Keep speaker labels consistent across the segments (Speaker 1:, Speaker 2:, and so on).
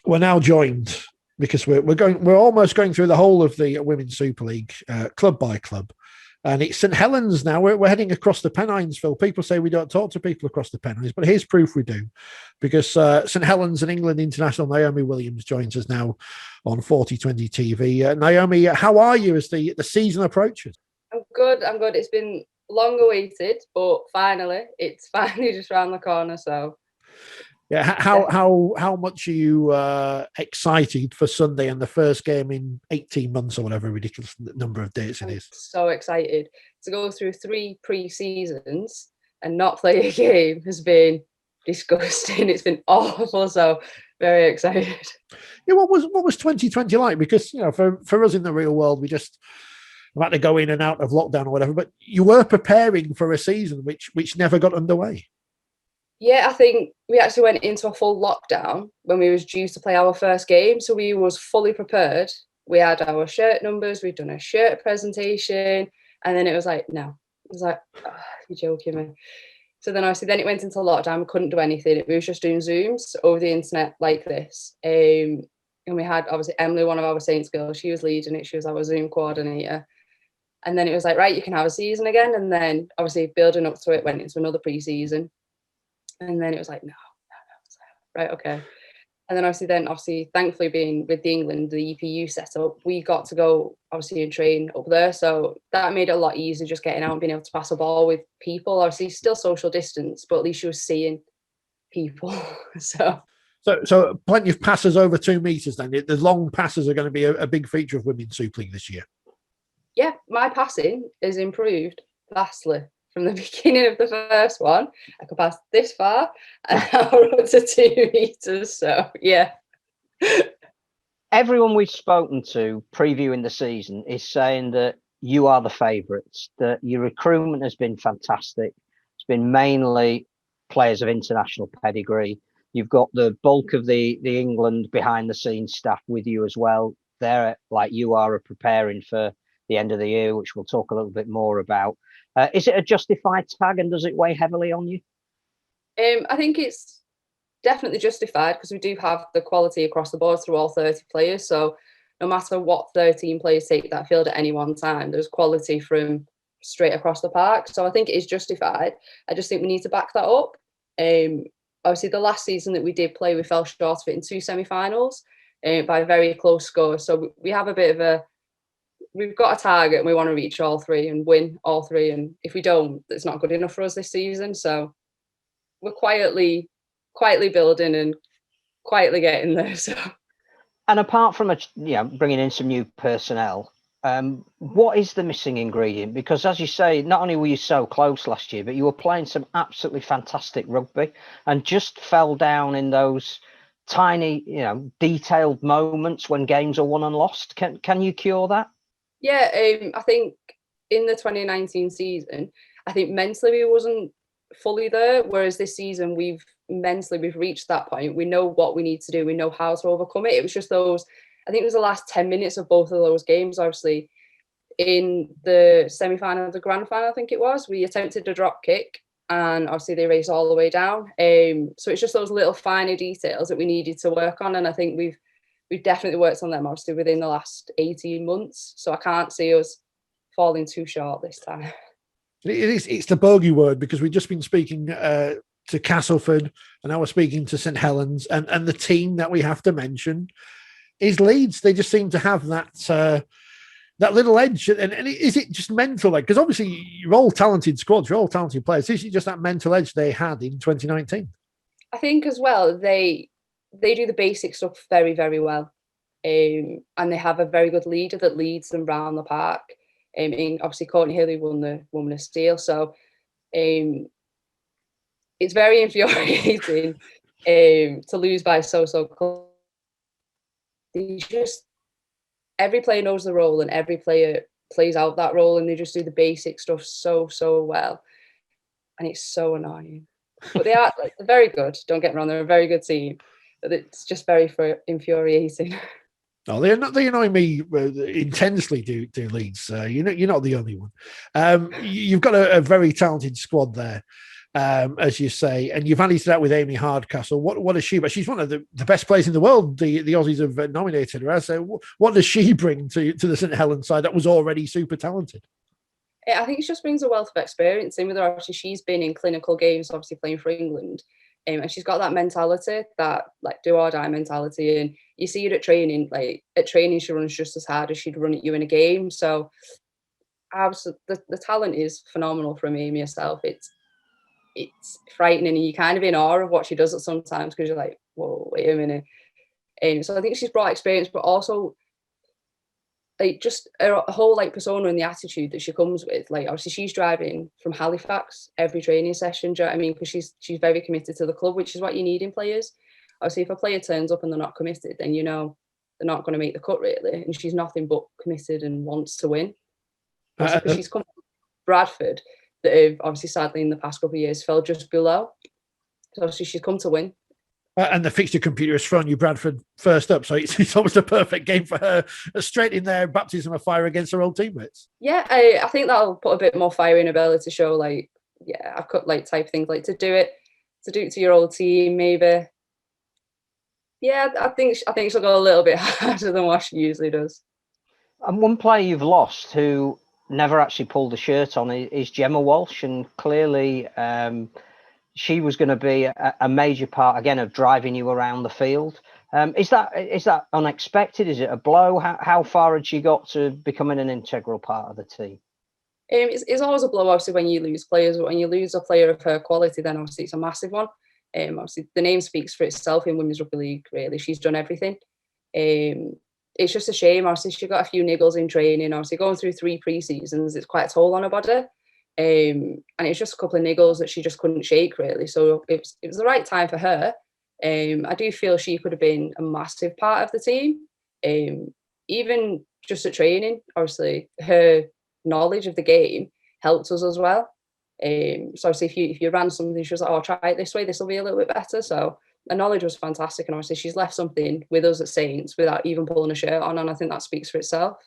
Speaker 1: we're now joined because we're almost going through the whole of the Women's Super League, club by club. And it's St Helens now. We're heading across the Pennines, Phil. People say we don't talk to people across the Pennines, but here's proof we do. Because St Helens and England international Naomi Williams joins us now on 4020 TV. Naomi, how are you as the season approaches?
Speaker 2: I'm good. It's been long awaited, but it's finally just around the corner. So,
Speaker 1: yeah, how much are you excited for Sunday and the first game in 18 months or whatever ridiculous number of dates it is?
Speaker 2: So excited to go through 3 pre-seasons and not play a game has been disgusting. It's been awful. So very excited.
Speaker 1: Yeah, what was 2020 like? Because for us in the real world, we just had to go in and out of lockdown or whatever. But you were preparing for a season which never got underway.
Speaker 2: Yeah, I think we actually went into a full lockdown when we was due to play our first game. So we was fully prepared. We had our shirt numbers, we'd done a shirt presentation, and then it was like, no. It was like, oh, you're joking me. So then it went into lockdown, we couldn't do anything. We was just doing Zooms over the internet like this. And we had obviously Emily, one of our Saints girls, she was leading it, she was our Zoom coordinator. And then it was like, right, you can have a season again. And then obviously building up to it went into another pre-season. And then it was like, no. Right, okay. And then obviously, thankfully being with the England, the EPU setup, we got to go obviously and train up there. So that made it a lot easier just getting out and being able to pass a ball with people. Obviously still social distance, but at least you were seeing people. So
Speaker 1: plenty of passes over 2 meters then. The long passes are going to be a big feature of Women's Super League this year.
Speaker 2: Yeah, my passing is improved vastly. From the beginning of the first one, I could pass this far and now we're up to 2 meters. So, yeah.
Speaker 3: Everyone we've spoken to previewing the season is saying that you are the favourites, that your recruitment has been fantastic. It's been mainly players of international pedigree. You've got the bulk of the England behind the scenes staff with you as well. They're like you are preparing for the end of the year, which we'll talk a little bit more about. Is it a justified tag and does it weigh heavily on you?
Speaker 2: I think it's definitely justified because we do have the quality across the board through all 30 players. So no matter what 13 players take that field at any one time, there's quality from straight across the park. So I think it is justified. I just think we need to back that up. Obviously, the last season that we did play, we fell short of it in 2 semi-finals by a very close score. So we have a bit of we've got a target and we want to reach all 3 and win all 3. And if we don't, it's not good enough for us this season. So we're quietly building and quietly getting there. So.
Speaker 3: And apart from bringing in some new personnel, what is the missing ingredient? Because as you say, not only were you so close last year, but you were playing some absolutely fantastic rugby and just fell down in those tiny, detailed moments when games are won and lost. Can you cure that?
Speaker 2: Yeah, I think in the 2019 season, I think mentally we wasn't fully there, whereas this season we've reached that point. We know what we need to do. We know how to overcome it. It was just I think it was the last 10 minutes of both of those games, obviously. In the semi-final, the grand final, I think it was, we attempted a drop kick and obviously they raced all the way down. So it's just those little finer details that we needed to work on. And I think we've definitely worked on them, obviously, within the last 18 months. So I can't see us falling too short this time.
Speaker 1: It's the bogey word because we've just been speaking to Castleford and now we're speaking to St Helens and the team that we have to mention is Leeds. They just seem to have that little edge. And is it just mental? Because obviously you're all talented squads, you're all talented players. Is it just that mental edge they had in 2019? I
Speaker 2: think as well, they do the basic stuff very, very well. And they have a very good leader that leads them around the park. Obviously, Courtney Hilly won the Woman of Steel. So it's very infuriating to lose by so close. Every player knows the role and every player plays out that role and they just do the basic stuff so well. And it's so annoying. But they are very good. Don't get me wrong, they're a very good team. But it's just very infuriating.
Speaker 1: No, they annoy me intensely. Do Leeds? You're not the only one. You've got a very talented squad there. as you say, and you've added to that with Amy Hardcastle. What is she? But she's one of the best players in the world. The Aussies have nominated her. So what does she bring to the St Helens side that was already super talented?
Speaker 2: I think she just brings a wealth of experience in with her. Obviously, she's been in clinical games, obviously playing for England, and she's got that mentality, that like do or die mentality. And you see it at training. Like at training, she runs just as hard as she'd run at you in a game. So, absolutely, the talent is phenomenal from Amy herself. It's frightening, and you're kind of in awe of what she does at sometimes because you're like, whoa, wait a minute. So I think she's brought experience, but also like just a whole like persona and the attitude that she comes with. Like obviously she's driving from Halifax every training session. Do you know what I mean? Because she's very committed to the club, which is what you need in players. Obviously, if a player turns up and they're not committed, then you know they're not going to make the cut really. And she's nothing but committed and wants to win. Because she's come from Bradford, that have obviously sadly in the past couple of years fell just below. So obviously she's come to win.
Speaker 1: And the fixture computer has thrown you Bradford first up, so it's almost a perfect game for her. Straight in there, baptism of fire against her old teammates.
Speaker 2: Yeah, I think that'll put a bit more fire in her belly to show, like, yeah, I've got like type things like to do it to your old team, maybe. Yeah, I think she'll go a little bit harder than what she usually does.
Speaker 3: And one player you've lost who never actually pulled the shirt on is Gemma Walsh, and clearly she was going to be a major part again of driving you around the field. Is that unexpected? Is it a blow? How far had she got to becoming an integral part of the team?
Speaker 2: It's always a blow, obviously, when you lose players. But when you lose a player of her quality, then obviously it's a massive one. Obviously, the name speaks for itself in Women's Rugby League, really. She's done everything. It's just a shame. Obviously, she got a few niggles in training. Obviously, going through 3 pre-seasons, it's quite a toll on her body. And it's just a couple of niggles that she just couldn't shake, really. So it was the right time for her. I do feel she could have been a massive part of the team. Even just at training, obviously, her knowledge of the game helped us as well. So obviously if you ran something, she was like, oh, try it this way, this will be a little bit better. So the knowledge was fantastic, and obviously she's left something with us at Saints without even pulling a shirt on, and I think that speaks for itself.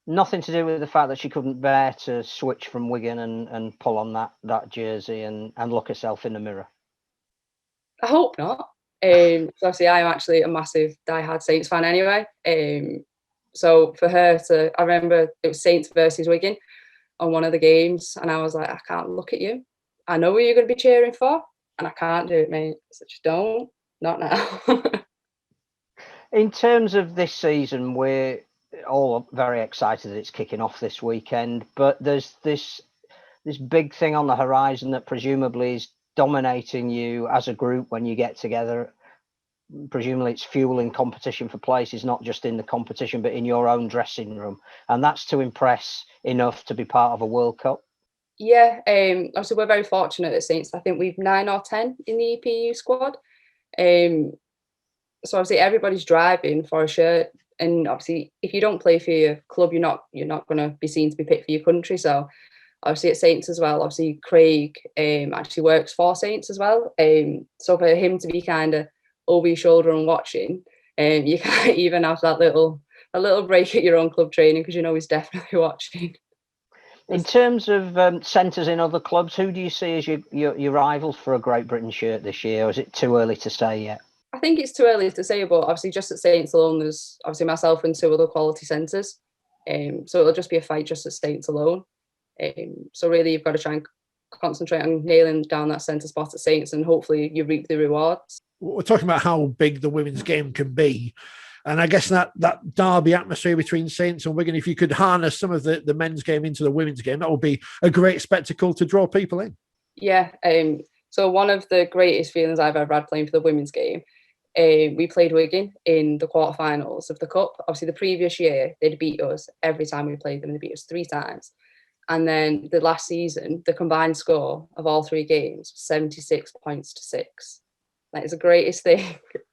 Speaker 3: Nothing to do with the fact that she couldn't bear to switch from Wigan and pull on that jersey and look herself in the mirror.
Speaker 2: I hope not. So obviously I'm actually a massive diehard Saints fan anyway. So for her to, I remember it was Saints versus Wigan on one of the games, and I was like, I can't look at you. I know who you're going to be cheering for, and I can't do it, mate. So just don't, not now.
Speaker 3: In terms of this season, we're all very excited that it's kicking off this weekend, but there's this big thing on the horizon that presumably is dominating you as a group when you get together. Presumably it's fueling competition for places, not just in the competition, but in your own dressing room. And that's to impress enough to be part of a World Cup.
Speaker 2: Yeah, obviously we're very fortunate at Saints. I think we've 9 or 10 in the EPU squad. So obviously everybody's driving for a shirt. And obviously if you don't play for your club, you're not going to be seen to be picked for your country. So obviously at Saints as well, obviously Craig actually works for Saints as well. So for him to be kind of over your shoulder and watching, you can't even have a little break at your own club training because you know he's definitely watching.
Speaker 3: In terms of centres in other clubs, who do you see as your rivals for a Great Britain shirt this year, or is it too early to say yet?
Speaker 2: I think it's too early to say, but obviously just at Saints alone, there's obviously myself and 2 other quality centres. So it'll just be a fight just at Saints alone. So really you've got to try and concentrate on nailing down that centre spot at Saints, and hopefully you reap the rewards.
Speaker 1: We're talking about how big the women's game can be. And I guess that derby atmosphere between Saints and Wigan, if you could harness some of the men's game into the women's game, that would be a great spectacle to draw people in.
Speaker 2: Yeah. So one of the greatest feelings I've ever had playing for the women's game, we played Wigan in the quarterfinals of the Cup. Obviously, the previous year, they'd beat us every time we played them. They beat us 3 times. And then the last season, the combined score of all 3 games was 76 points to 6. Like, it's the greatest thing.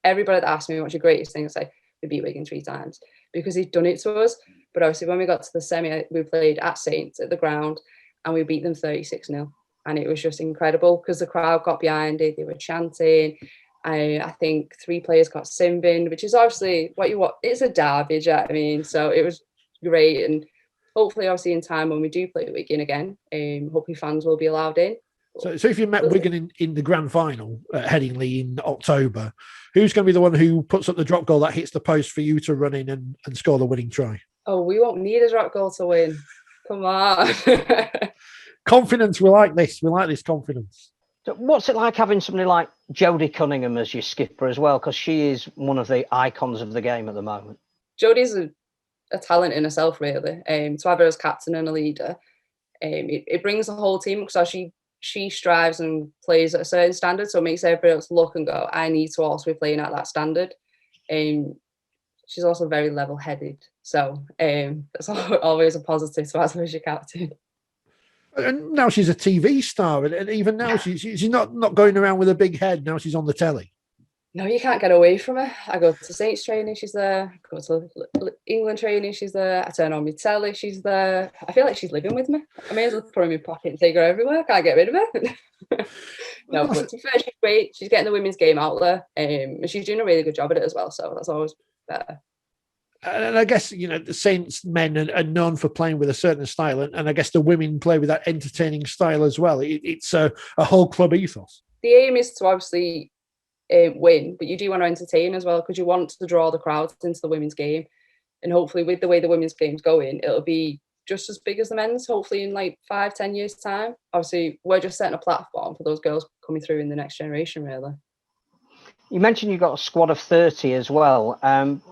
Speaker 2: Everybody that asks me what's your greatest thing, I say, we beat Wigan 3 times because he'd done it to us. But obviously, when we got to the semi, we played at Saints at the ground and we beat them 36-0. And it was just incredible because the crowd got behind it. They were chanting. I think 3 players got sin-binned, which is obviously what you want. It's a derby, do you know what I mean? So it was great. And hopefully, obviously, in time when we do play Wigan again, hopefully fans will be allowed in.
Speaker 1: So if you met Wigan in the grand final at Headingley in October, who's going to be the one who puts up the drop goal that hits the post for you to run in and score the winning try?
Speaker 2: Oh, we won't need a drop goal to win. Come on.
Speaker 1: Confidence. We like this. We like this confidence.
Speaker 3: So what's it like having somebody like Jodie Cunningham as your skipper as well? Because she is one of the icons of the game at the moment.
Speaker 2: Jodie's a talent in herself, really. To have her as captain and a leader, it brings the whole team, because she strives and plays at a certain standard, so it makes everybody else look and go, I need to also be playing at that standard. She's also very level-headed, so that's always a positive to have her as your captain.
Speaker 1: And now she's a TV star, and even now she's not going around with a big head. Now she's on the telly.
Speaker 2: No, you can't get away from her. I go to Saints training, she's there. I go to England training, she's there. I turn on my telly, she's there. I feel like she's living with me. I may as well put her in my pocket and take her everywhere. I can't get rid of her. No, but to be fair, she's great. She's getting the women's game out there, and she's doing a really good job at it as well. So that's always better.
Speaker 1: And I guess, the Saints men are known for playing with a certain style, and I guess the women play with that entertaining style as well. It's a whole club ethos.
Speaker 2: The aim is to obviously win, but you do want to entertain as well, because you want to draw the crowds into the women's game. And hopefully with the way the women's game's going, it'll be just as big as the men's, hopefully in like 5-10 years time. Obviously we're just setting a platform for those girls coming through in the next generation, really.
Speaker 3: You mentioned you've got a squad of 30 as well.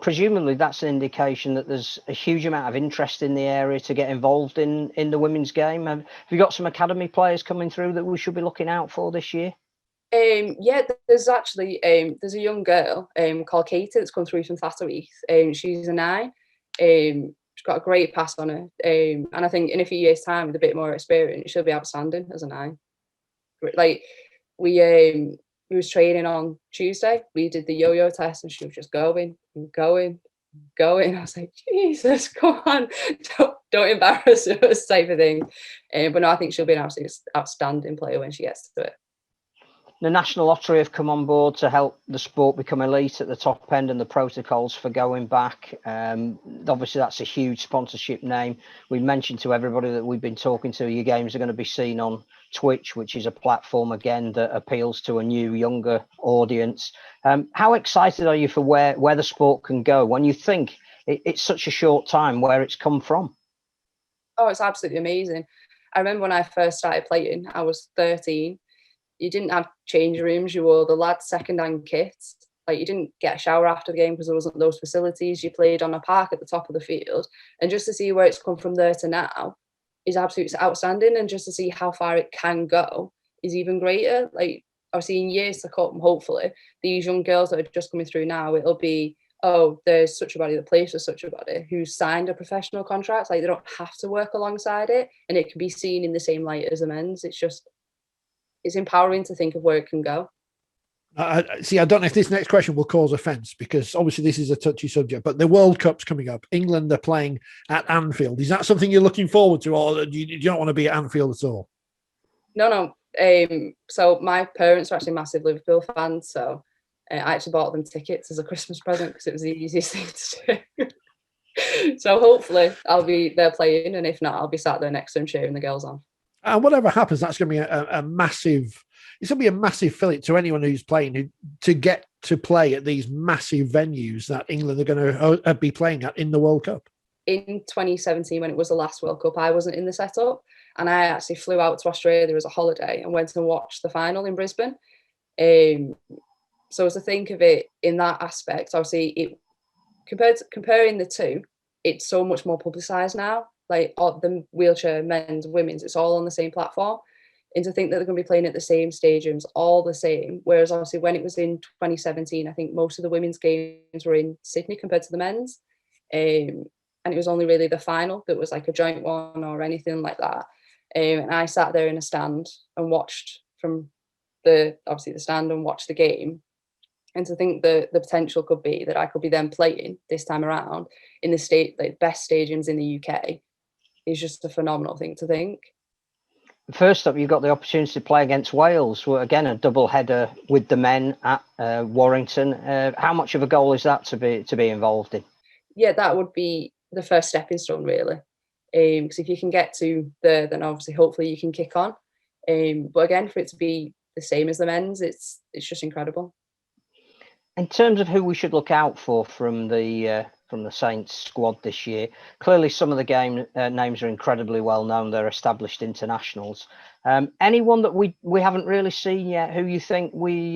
Speaker 3: Presumably that's an indication that there's a huge amount of interest in the area to get involved in the women's game. Have you got some academy players coming through that we should be looking out for this year?
Speaker 2: Yeah, there's actually there's a young girl called Katie that's come through from Thatterheath. She's a 9. She's got a great pass on her, and I think in a few years' time, with a bit more experience, she'll be outstanding as a 9. Like we was training on Tuesday. We did the yo-yo test, and she was just going and going, going. I was like, Jesus, come on, don't embarrass us, type of thing. But no, I think she'll be an absolutely outstanding player when she gets to it.
Speaker 3: The National Lottery have come on board to help the sport become elite at the top end, and the protocols for going back. Obviously, that's a huge sponsorship name. We mentioned to everybody that we've been talking to, your games are going to be seen on Twitch, which is a platform, again, that appeals to a new, younger audience. How excited are you for where the sport can go when you think it's such a short time where it's come from?
Speaker 2: Oh, it's absolutely amazing. I remember when I first started playing, I was 13. You didn't have change rooms. You wore the lads' second-hand kits. Like, you didn't get a shower after the game because there wasn't those facilities. You played on a park at the top of the field. And just to see where it's come from there to now is absolutely outstanding. And just to see how far it can go is even greater. Like, obviously, in years to come, hopefully, these young girls that are just coming through now, it'll be, oh, there's such a body that plays for such a body who's signed a professional contract. Like, they don't have to work alongside it. And it can be seen in the same light as the men's. It's empowering to think of where it can go.
Speaker 1: I don't know if this next question will cause offence, because obviously this is a touchy subject, but the World Cup's coming up. England are playing at Anfield. Is that something you're looking forward to, or do you not want to be at Anfield at all?
Speaker 2: No. So my parents are actually massive Liverpool fans, so I actually bought them tickets as a Christmas present because it was the easiest thing to do. So hopefully I'll be there playing, and if not, I'll be sat there next to them cheering the girls on.
Speaker 1: And whatever happens, that's going to be a massive. It's going to be a massive fillip to anyone who's playing to get to play at these massive venues that England are going to be playing at in the World Cup.
Speaker 2: In 2017, when it was the last World Cup, I wasn't in the setup, and I actually flew out to Australia as a holiday and went and watched the final in Brisbane. So to think of it in that aspect, obviously, comparing the two, it's so much more publicised now. Like all the wheelchair men's, women's, it's all on the same platform. And to think that they're going to be playing at the same stadiums, all the same. Whereas obviously when it was in 2017, I think most of the women's games were in Sydney compared to the men's. And it was only really the final that was like a joint one or anything like that. And I sat there in a stand and watched from the stand and watched the game. And to think that the potential could be that I could be then playing this time around in the best stadiums in the UK is just a phenomenal thing to think.
Speaker 3: First up, you got the opportunity to play against Wales. Again, a double header with the men at Warrington. How much of a goal is that to be involved in? Yeah,
Speaker 2: that would be the first stepping stone, really. Because if you can get to there, then obviously, hopefully, you can kick on. But again, for it to be the same as the men's, it's just incredible.
Speaker 3: In terms of who we should look out for from the Saints squad this year, clearly some of the game names are incredibly well known. They're established internationals. Anyone that we haven't really seen yet, who you think we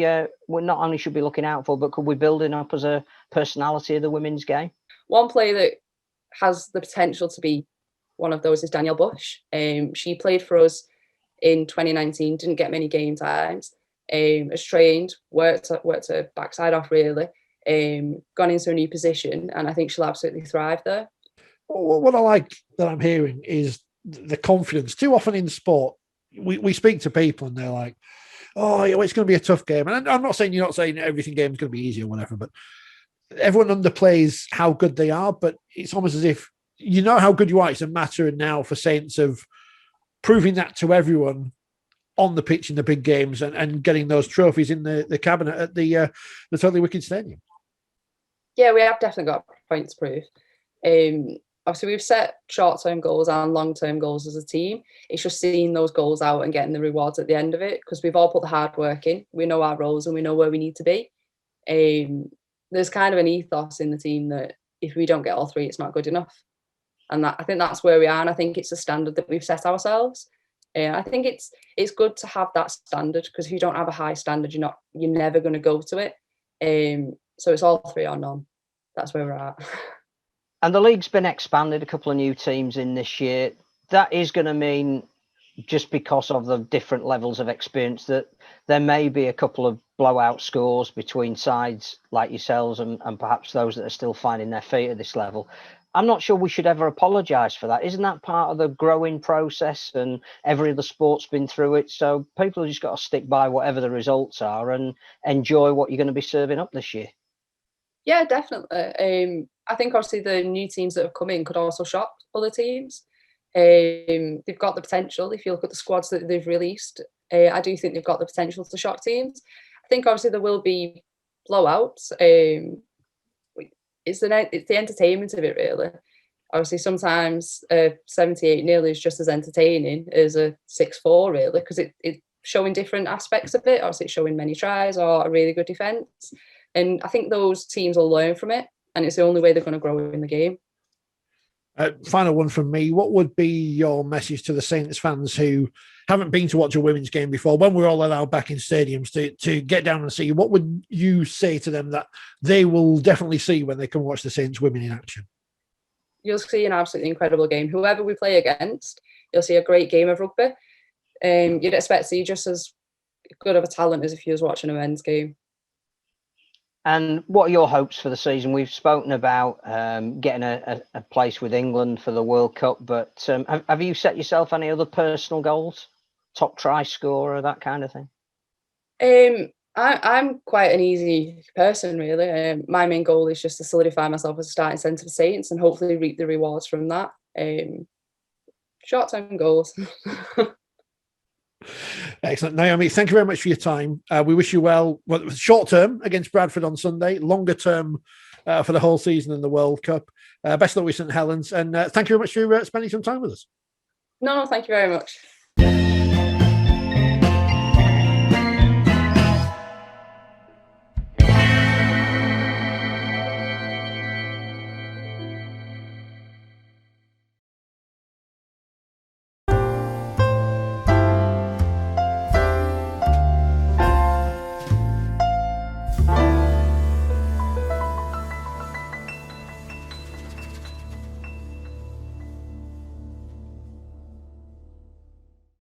Speaker 3: not only should be looking out for, but could we building up as a personality of the women's game?
Speaker 2: One player that has the potential to be one of those is Danielle Bush. She played for us in 2019, didn't get many game times. Has trained, worked her backside off really, gone into a new position, and I think she'll absolutely thrive there.
Speaker 1: What I like that I'm hearing is the confidence. Too often in sport, we speak to people and they're like, "Oh, it's going to be a tough game." And I'm not saying you're not saying every game's going to be easy or whatever, but everyone underplays how good they are. But it's almost as if you know how good you are. It's a matter now for Saints of proving that to everyone on the pitch in the big games and getting those trophies in the cabinet at the Totally Wicked Stadium.
Speaker 2: Yeah, we have definitely got points to prove. Obviously, we've set short-term goals and long-term goals as a team. It's just seeing those goals out and getting the rewards at the end of it, because we've all put the hard work in. We know our roles and we know where we need to be. There's kind of an ethos in the team that if we don't get all three, it's not good enough. And I think that's where we are, and I think it's a standard that we've set ourselves. I think it's good to have that standard, because if you don't have a high standard, you're never going to go to it. So it's all three or none. That's where we're at.
Speaker 3: And the league's been expanded, a couple of new teams in this year. That is going to mean, just because of the different levels of experience, that there may be a couple of blowout scores between sides like yourselves and perhaps those that are still finding their feet at this level. I'm not sure we should ever apologise for that. Isn't that part of the growing process? And every other sport's been through it. So people have just got to stick by whatever the results are and enjoy what you're going to be serving up this year.
Speaker 2: Yeah, definitely. I think obviously the new teams that have come in could also shock other teams. They've got the potential. If you look at the squads that they've released, I do think they've got the potential to shock teams. I think obviously there will be blowouts. It's the entertainment of it, really. Obviously, sometimes 78-0 is just as entertaining as a 6-4, really, because it's showing different aspects of it. Obviously, it's showing many tries or a really good defence. And I think those teams will learn from it, and it's the only way they're going to grow in the game.
Speaker 1: Final one from me. What would be your message to the Saints fans who haven't been to watch a women's game before, when we're all allowed back in stadiums to get down and see? What would you say to them that they will definitely see when they come watch the Saints women in action?
Speaker 2: You'll see an absolutely incredible game. Whoever we play against, you'll see a great game of rugby. You'd expect to see just as good of a talent as if you was watching a men's game.
Speaker 3: And what are your hopes for the season? We've spoken about getting a place with England for the World Cup, but have you set yourself any other personal goals? Top try scorer, that kind of thing?
Speaker 2: I'm quite an easy person, really. My main goal is just to solidify myself as a starting centre for Saints and hopefully reap the rewards from that. Short-term goals.
Speaker 1: Excellent. Naomi, thank you very much for your time. We wish you well, short term against Bradford on Sunday, longer term for the whole season in the World Cup. Best of luck with St Helens, and thank you very much for spending some time with us.
Speaker 2: No, thank you very much.